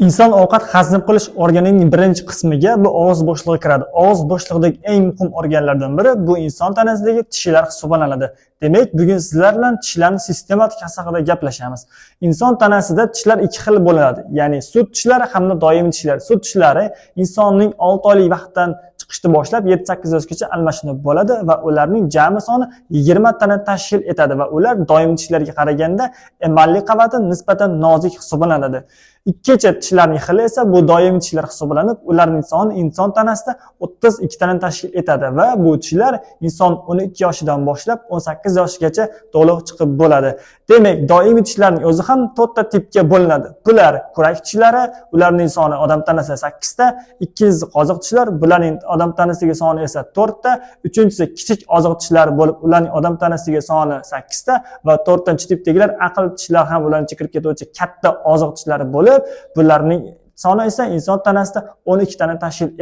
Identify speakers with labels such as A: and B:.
A: Inson ovqat hazm qilish organining birinchi qismiga bu og'iz bo'shlig'i kiradi. Og'iz bo'shlig'idagi eng muhim organlardan biri bu inson tanasidagi tishlar hisoblanadi. Demak, bugun sizlar bilan tishlarning sistematik haqida gaplashamiz. Inson tanasida tishlar ikki xil bo'ladi. Ya'ni sut tishlari hamda doimiy tishlar. Sut tishlari insonning 6 oylik vaqtdan chiqishdan boshlab 7-8 yoshgacha almashinib bo'ladi va ularning jami soni 20 tani tashkil etadi va ular doimiy tishlarga qaraganda emalli qavati nisbatan nozik hisoblanadi. Ikkinchi tishlarning xili esa bu doimiy tishlar hisoblanib, ularning soni inson tanasida 32 tani tashkil etadi va bu tishlar inson 12 yoshidan boshlab 18 yoshgacha to'liq chiqib bo'ladi. Demak, doimiy tishlarning o'zi ham 4 ta tipga bo'linadi. Bular kurak tishlari, ularning soni odam tanasida 8 ta, ikkinchisi qoziq tishlar, bularning odam tanasiga soni esa 4 ta, uchinchisi kichik oziq tishlar bo'lib, ularning odam tanasiga soni 8 ta va 4-tipdagilar aql tishlar ham ularning kirib ketuvchi katta oziq tishlari bo'lib, bularning soni esa inson tanasida 12 tani tashkil